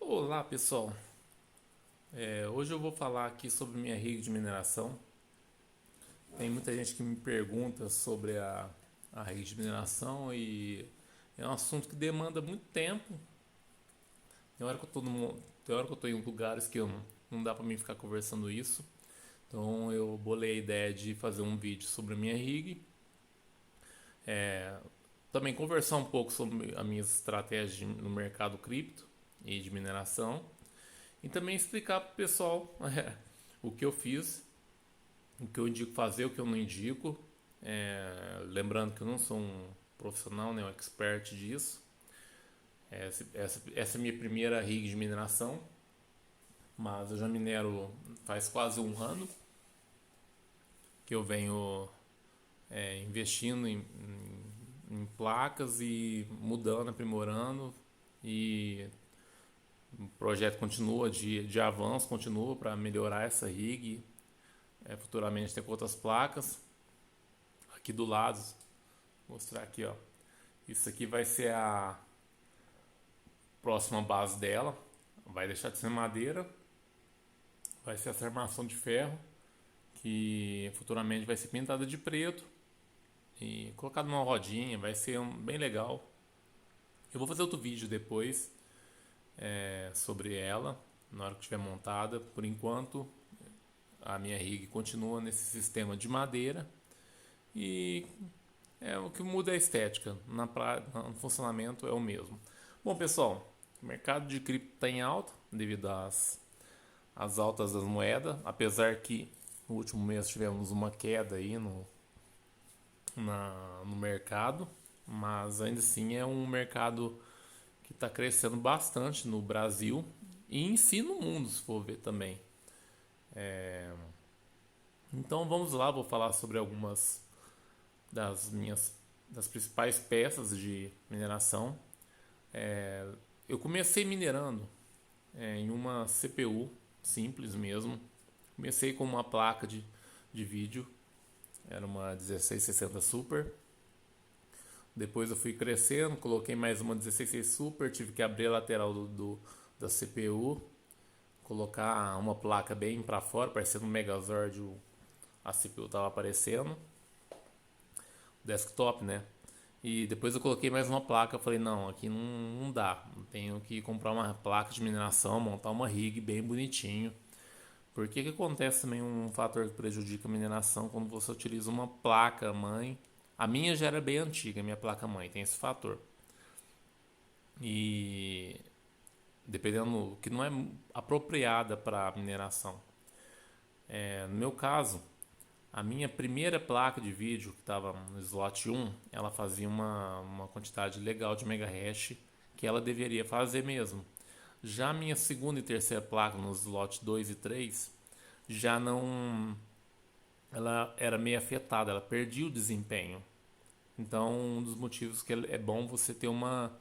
Olá pessoal, hoje eu vou falar aqui sobre minha rig de mineração. Tem muita gente que me pergunta sobre a rig de mineração e é um assunto que demanda muito tempo. Tem hora que eu tô em lugares que não dá para mim ficar conversando isso. Então eu bolei a ideia de fazer um vídeo sobre a minha rig. Também conversar um pouco sobre as minhas estratégias no mercado cripto e de mineração. E também explicar para o pessoal o que eu fiz, o que eu indico fazer, o que eu não indico. Lembrando que eu não sou um profissional, né, um expert disso. Essa é a minha primeira rig de mineração, mas eu já minero faz quase um ano que eu venho investindo em placas e mudando, aprimorando, e o projeto continua de avanço, continua para melhorar essa rig. Futuramente ter com outras placas. Aqui do lado, vou mostrar aqui, ó. Isso aqui vai ser a próxima base dela. Vai deixar de ser madeira, vai ser essa armação de ferro, que futuramente vai ser pintada de preto e colocado numa rodinha. Vai ser bem legal. Eu vou fazer outro vídeo depois sobre ela, na hora que estiver montada. Por enquanto, a minha rig continua nesse sistema de madeira e o que muda é a estética. No funcionamento é o mesmo. Bom, pessoal, o mercado de cripto está em alta devido às altas das moedas, apesar que no último mês tivemos uma queda aí no mercado, mas ainda assim é um mercado que está crescendo bastante no Brasil e em si no mundo, se for ver também. Então vamos lá, vou falar sobre algumas das principais peças de mineração. Eu comecei minerando em uma CPU simples mesmo. Comecei com uma placa de vídeo, era uma 1660 Super. Depois eu fui crescendo, coloquei mais uma 1660 Super, tive que abrir a lateral da CPU, colocar uma placa bem para fora, parecendo um Megazord. A CPU estava aparecendo, desktop, né? E depois eu coloquei mais uma placa. Eu falei, não, aqui não dá. Tenho que comprar uma placa de mineração, montar uma rig bem bonitinho. Porque que acontece também um fator que prejudica a mineração quando você utiliza uma placa mãe. A minha já era bem antiga, a minha placa mãe, tem esse fator. E dependendo que não é apropriada para mineração. No meu caso, a minha primeira placa de vídeo, que estava no slot 1, ela fazia uma quantidade legal de megahash que ela deveria fazer mesmo. Já a minha segunda e terceira placa, no slot 2 e 3, já não. Ela era meio afetada, ela perdia o desempenho. Então, um dos motivos que é bom você ter uma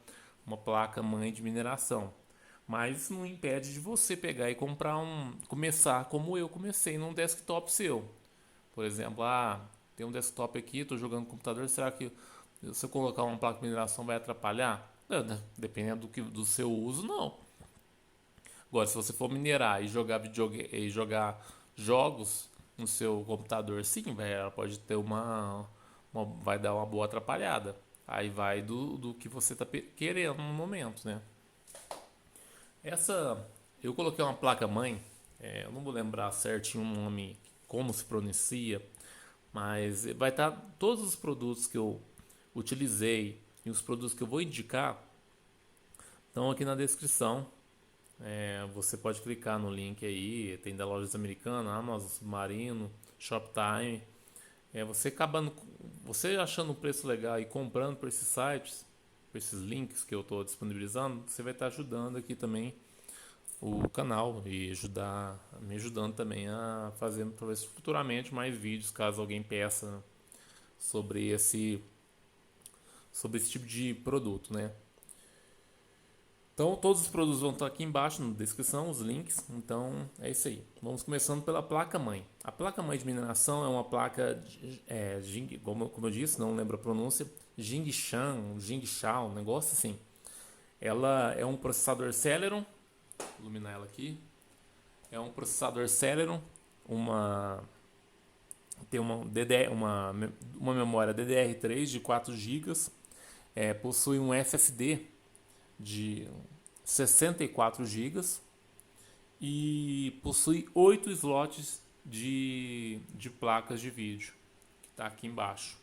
placa mãe de mineração. Mas isso não impede de você pegar e começar como eu comecei num desktop seu. Por exemplo, tem um desktop aqui, estou jogando no computador, será que se eu colocar uma placa de mineração vai atrapalhar? Não, dependendo do seu uso, não. Agora, se você for minerar e jogar jogos no seu computador, sim, ela pode ter vai dar uma boa atrapalhada. Aí vai do que você está querendo no momento, né? Eu coloquei uma placa mãe, eu não vou lembrar certinho o nome, como se pronuncia, mas vai estar todos os produtos que eu utilizei e os produtos que eu vou indicar estão aqui na descrição. Você pode clicar no link aí, tem da Lojas Americanas, Amazon, Submarino, Shoptime. Você achando um preço legal e comprando por esses sites, por esses links que eu estou disponibilizando, você vai estar ajudando aqui também o canal e me ajudando também a fazer talvez futuramente mais vídeos, caso alguém peça sobre esse tipo de produto, né? Então todos os produtos vão estar aqui embaixo na descrição, os links. Então é isso aí. Vamos começando pela placa mãe. A placa mãe de mineração é uma placa como eu disse, não lembro a pronúncia, Jingshan, um negócio assim. Ela é um processador Celeron iluminar ela aqui. É um processador Celeron, tem uma memória DDR3 de 4 GB, possui um SSD de 64 GB e possui 8 slots de placas de vídeo, que está aqui embaixo.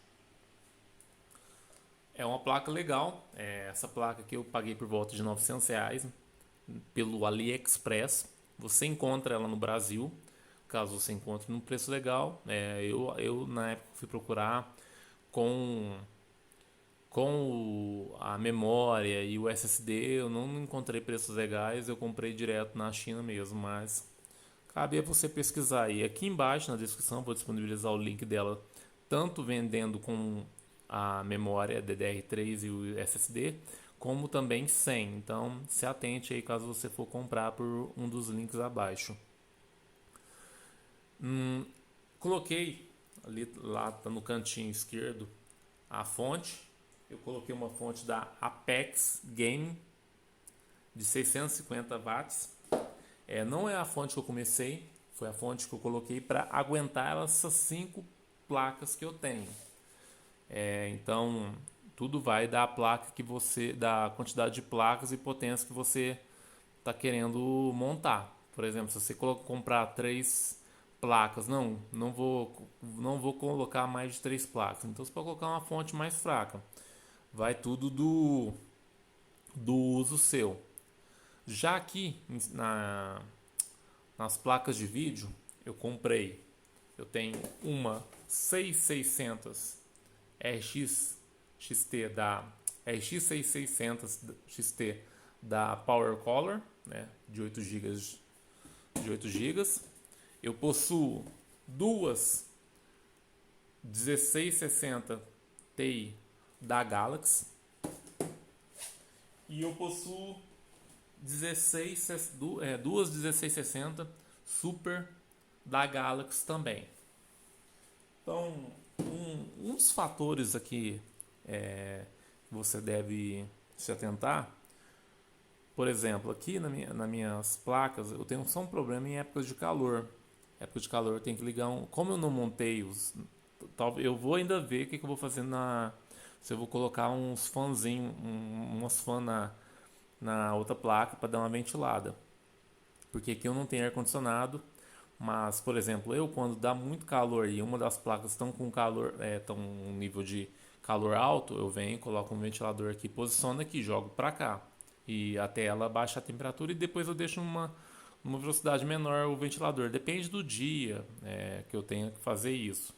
É uma placa legal, essa placa aqui eu paguei por volta de R$ 900 pelo AliExpress. Você encontra ela no Brasil, caso você encontre num preço legal. Eu na época fui procurar com a memória e o SSD, eu não encontrei preços legais, eu comprei direto na China mesmo, mas cabe a você pesquisar aí. Aqui embaixo na descrição vou disponibilizar o link dela, tanto vendendo com a memória DDR3 e o SSD, como também sem. Então se atente aí caso você for comprar por um dos links abaixo. Coloquei ali, lá tá no cantinho esquerdo, a fonte. Eu coloquei uma fonte da Apex Gaming de 650 watts. Não é a fonte que eu comecei, foi a fonte que eu coloquei para aguentar essas 5 placas que eu tenho. Então tudo vai da placa da quantidade de placas e potência que você está querendo montar. Por exemplo, se você comprar 3 placas, não vou colocar mais de 3 placas. Então você pode colocar uma fonte mais fraca. Vai tudo do uso seu. Já aqui nas placas de vídeo eu tenho uma 6600 RX XT da Power Color, né, de 8 GB. Eu possuo duas 1660 Ti da Galaxy e eu possuo duas 1660 Super da Galaxy também. Então, um dos fatores aqui que você deve se atentar, por exemplo, aqui nas minhas placas eu tenho só um problema em épocas de calor. Época de calor eu tenho que ligar como eu não montei eu vou ainda ver o que eu vou fazer se eu vou colocar uns fanzinhos, umas fãs na outra placa para dar uma ventilada, porque aqui eu não tenho ar condicionado. Mas, por exemplo, quando dá muito calor e uma das placas estão com calor, estão um nível de calor alto, eu venho, coloco um ventilador aqui, posiciono aqui, jogo para cá e até ela baixa a temperatura e depois eu deixo numa velocidade menor o ventilador. Depende do dia que eu tenho que fazer isso.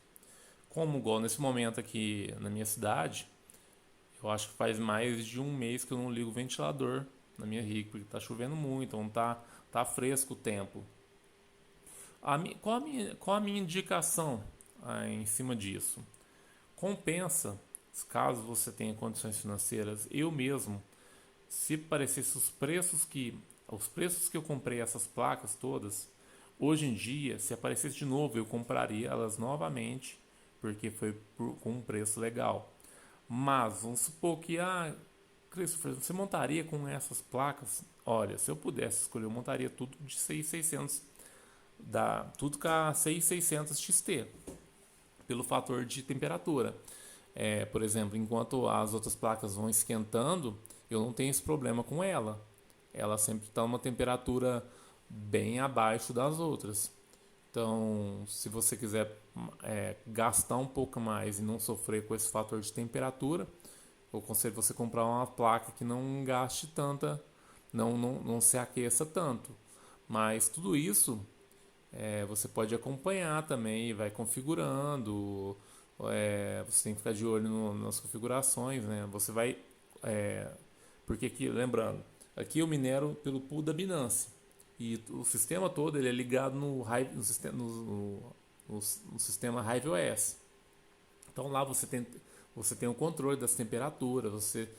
Como igual nesse momento aqui na minha cidade, eu acho que faz mais de um mês que eu não ligo o ventilador na minha rig, porque está chovendo muito, então tá fresco o tempo. Qual a minha indicação em cima disso? Compensa, caso você tenha condições financeiras, eu mesmo, se parecesse os preços que eu comprei essas placas todas, hoje em dia, se aparecesse de novo, eu compraria elas novamente, porque foi com um preço legal. Mas vamos supor que Christopher, você montaria com essas placas? Olha, se eu pudesse escolher, eu montaria tudo de 6600, tudo com a 6600 XT, pelo fator de temperatura. Por exemplo, enquanto as outras placas vão esquentando, eu não tenho esse problema com ela. Ela sempre está uma temperatura bem abaixo das outras. Então, se você quiser gastar um pouco mais e não sofrer com esse fator de temperatura, eu aconselho você comprar uma placa que não gaste tanta, não se aqueça tanto. Mas tudo isso você pode acompanhar também e vai configurando. Você tem que ficar de olho nas configurações, né? Você vai... porque aqui, lembrando, aqui eu minero pelo pool da Binance. E o sistema todo ele é ligado no sistema Hive OS. Então lá você tem o controle das temperaturas, você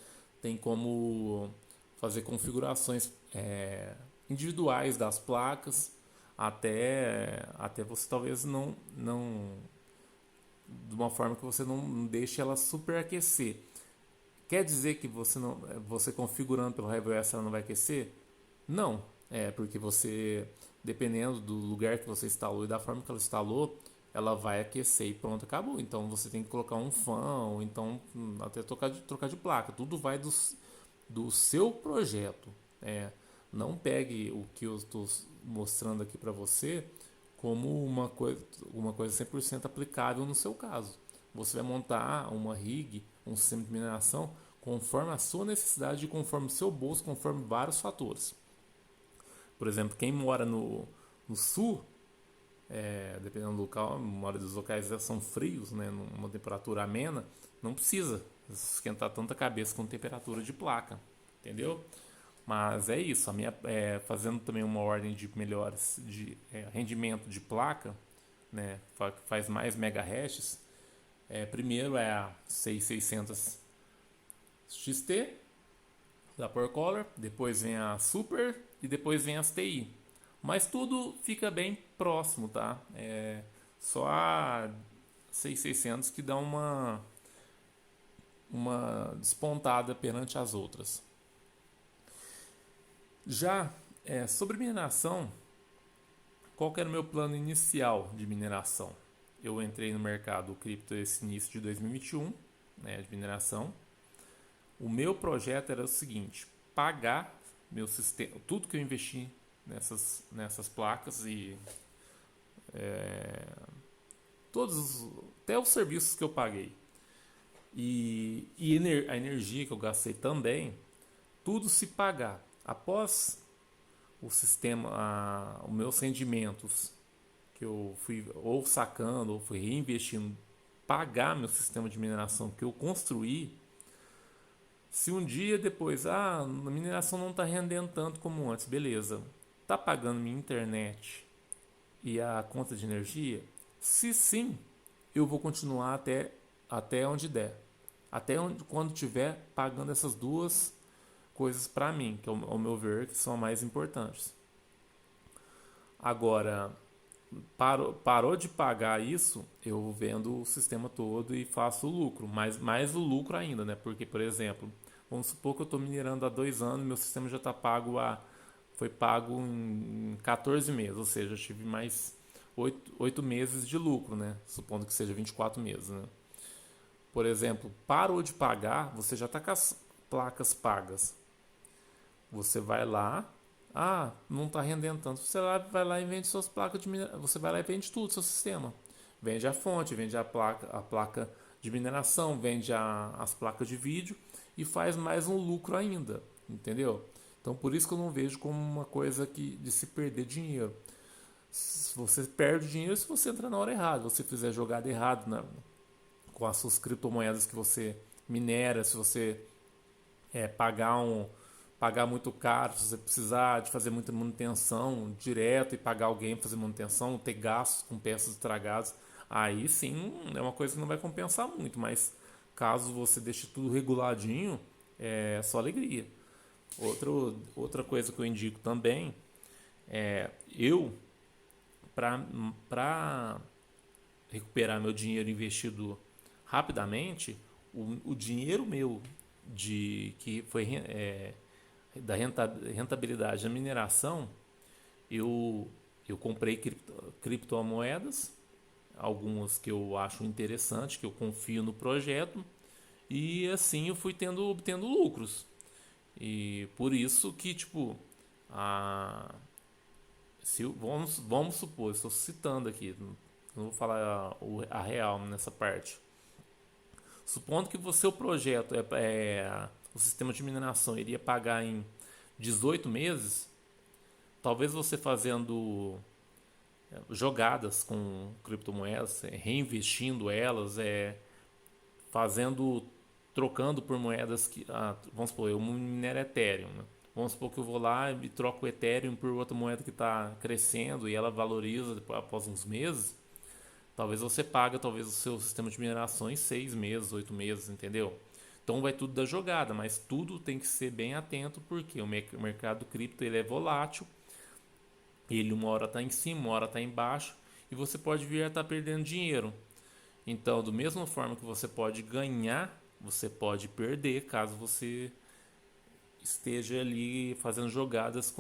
tem como fazer configurações individuais das placas, até você talvez não de uma forma que você não deixe ela superaquecer. Quer dizer que você configurando pelo Hive OS ela não vai aquecer? Não. Porque você, dependendo do lugar que você instalou e da forma que ela instalou, ela vai aquecer e pronto, acabou. Então você tem que colocar um fã, ou então até trocar de placa. Tudo vai do seu projeto. Não pegue o que eu estou mostrando aqui para você como uma coisa 100% aplicável no seu caso. Você vai montar uma rig, um sistema de mineração, conforme a sua necessidade, conforme o seu bolso, conforme vários fatores. Por exemplo, quem mora no sul, dependendo do local, a maioria dos locais são frios, né, numa temperatura amena, não precisa esquentar tanta cabeça com temperatura de placa, entendeu? Mas é isso, fazendo também uma ordem de melhores de rendimento de placa, né, faz mais megahertz. Primeiro é a 6600 XT da PowerColor, depois vem a Super e depois vem as TI. Mas tudo fica bem próximo, tá? Só a 6600 que dá uma despontada perante as outras. Já sobre mineração, qual que era o meu plano inicial de mineração? Eu entrei no mercado cripto esse início de 2021, né, de mineração. O meu projeto era o seguinte: pagar meu sistema, tudo que eu investi nessas placas e todos, até os serviços que eu paguei e a energia que eu gastei também, tudo se pagar. Após o sistema, os meus rendimentos que eu fui ou sacando ou fui reinvestindo, pagar meu sistema de mineração que eu construí. Se um dia depois, a mineração não está rendendo tanto como antes, beleza, está pagando minha internet e a conta de energia? Se sim, eu vou continuar até onde der. Quando tiver pagando essas duas coisas para mim, que ao meu ver que são as mais importantes. Agora, parou de pagar isso, eu vendo o sistema todo e faço o lucro, mais o lucro ainda, né? Porque, por exemplo, vamos supor que eu estou minerando há 2 anos, meu sistema já está foi pago em 14 meses, ou seja, eu tive mais 8 meses de lucro, né? Supondo que seja 24 meses, né? Por exemplo, parou de pagar, você já está com as placas pagas. Você vai lá, não está rendendo tanto, você vai lá e vende suas placas de mineração, você vai lá e vende tudo, seu sistema. Vende a fonte, vende a placa de mineração, vende as placas de vídeo e faz mais um lucro ainda, entendeu? Então por isso que eu não vejo como uma coisa de se perder dinheiro. Você perde dinheiro se você entrar na hora errada, se você fizer jogada errada com as suas criptomoedas que você minera, se você pagar muito caro, se você precisar de fazer muita manutenção direto e pagar alguém para fazer manutenção, ter gastos com peças estragadas, aí sim é uma coisa que não vai compensar muito, mas caso você deixe tudo reguladinho, é só alegria. Outra coisa que eu indico também eu para recuperar meu dinheiro investido rapidamente, o dinheiro meu que foi da rentabilidade da mineração, eu comprei criptomoedas, algumas que eu acho interessante, que eu confio no projeto, e assim eu fui obtendo lucros. E por isso que, tipo, vamos supor, estou citando aqui, não vou falar a real nessa parte. Supondo que o seu projeto o sistema de mineração iria pagar em 18 meses, talvez você fazendo jogadas com criptomoedas, reinvestindo elas, trocando por moedas que, vamos supor, eu minero Ethereum, né? Vamos supor que eu vou lá e troco o Ethereum por outra moeda que está crescendo e ela valoriza após uns meses. Talvez você pague o seu sistema de mineração em 6 meses, 8 meses, entendeu? Então vai tudo da jogada, mas tudo tem que ser bem atento porque o mercado cripto ele é volátil, ele uma hora está em cima, uma hora está embaixo e você pode vir a estar perdendo dinheiro. Então, da mesma forma que você pode ganhar, você pode perder caso você esteja ali fazendo jogadas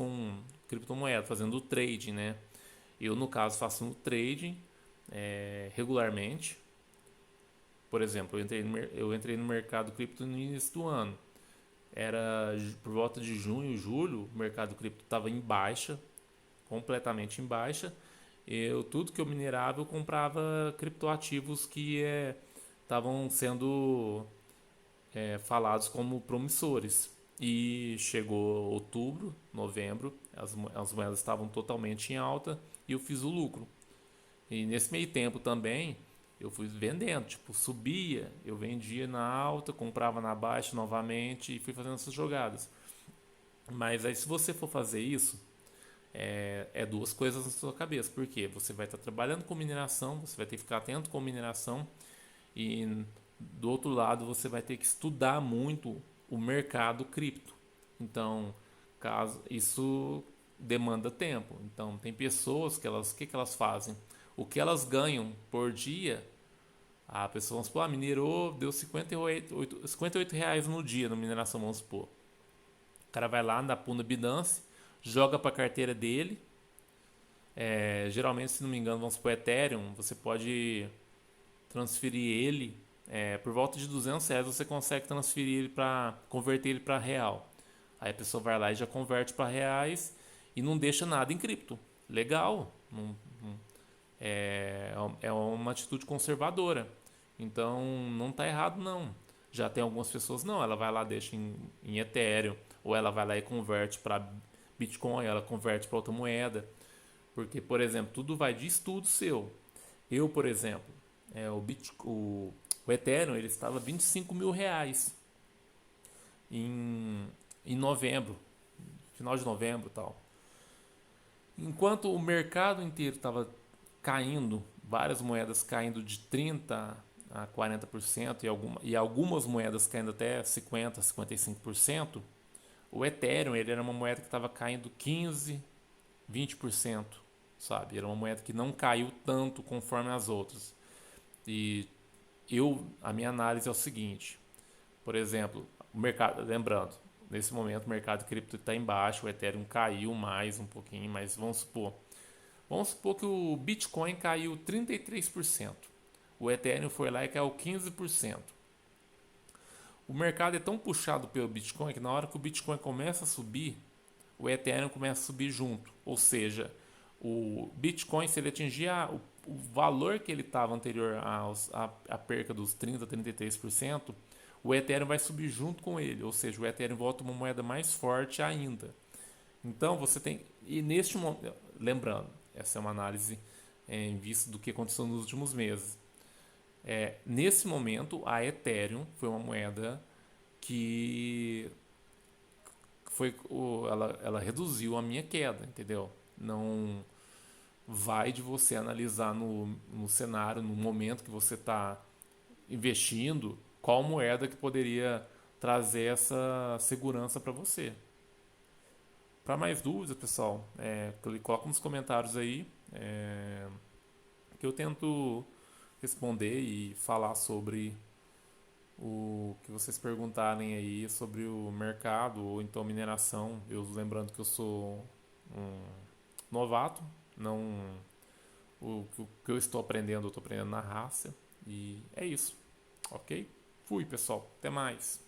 criptomoeda, fazendo o trading, né? Eu, no caso, faço um trading regularmente. Por exemplo, eu entrei no mercado cripto no início do ano. Era por volta de junho, julho, o mercado cripto estava em baixa, completamente em baixa. Tudo que eu minerava, eu comprava criptoativos que estavam sendo falados como promissores. E chegou outubro, novembro, as moedas estavam totalmente em alta e eu fiz o lucro. E nesse meio tempo também eu fui vendendo, tipo, subia, eu vendia na alta, comprava na baixa novamente e fui fazendo essas jogadas. Mas aí se você for fazer isso, duas coisas na sua cabeça. Por quê? Você vai estar trabalhando com mineração, você vai ter que ficar atento com mineração e do outro lado você vai ter que estudar muito o mercado cripto. Então, caso isso demanda tempo. Então, tem pessoas que que elas fazem? O que elas ganham por dia, a pessoa, vamos supor, minerou, deu 58 reais no dia na mineração, vamos supor. O cara vai lá na Puna Binance, joga para a carteira dele. Geralmente, se não me engano, vamos supor, Ethereum, você pode transferir ele por volta de 200 reais, você consegue transferir ele converter ele para real. Aí a pessoa vai lá e já converte para reais e não deixa nada em cripto. Legal, é uma atitude conservadora. Então não está errado não. Já tem algumas pessoas não, ela vai lá deixa em Ethereum ou ela vai lá e converte para Bitcoin, ela converte para outra moeda. Porque, por exemplo, tudo vai de estudo seu. Eu, por exemplo, o Ethereum ele estava 25 mil reais em novembro, final de novembro e tal. Enquanto o mercado inteiro estava caindo, várias moedas caindo de 30% a 40% e algumas moedas caindo até 50%, 55%, o Ethereum ele era uma moeda que estava caindo 15%, 20%, sabe? Era uma moeda que não caiu tanto conforme as outras. E a minha análise é o seguinte, por exemplo, o mercado, lembrando, nesse momento o mercado cripto está embaixo, o Ethereum caiu mais um pouquinho, mas vamos supor que o Bitcoin caiu 33%, o Ethereum foi lá e caiu 15%. O mercado é tão puxado pelo Bitcoin que na hora que o Bitcoin começa a subir, o Ethereum começa a subir junto. Ou seja, o Bitcoin, se ele atingir o valor que ele estava anterior à perca dos 30%, 33%, o Ethereum vai subir junto com ele. Ou seja, o Ethereum volta uma moeda mais forte ainda. Então você tem. E neste momento, lembrando, essa é uma análise em vista do que aconteceu nos últimos meses. Nesse momento, a Ethereum foi uma moeda que ela reduziu a minha queda, entendeu? Não vai de você analisar no cenário, no momento que você está investindo, qual moeda que poderia trazer essa segurança para você. Para mais dúvidas, pessoal, coloca nos comentários aí que eu tento responder e falar sobre o que vocês perguntarem aí sobre o mercado ou então mineração. Eu lembrando que eu sou um novato, não o que eu estou aprendendo, eu estou aprendendo na raça e é isso, ok? Fui, pessoal, até mais.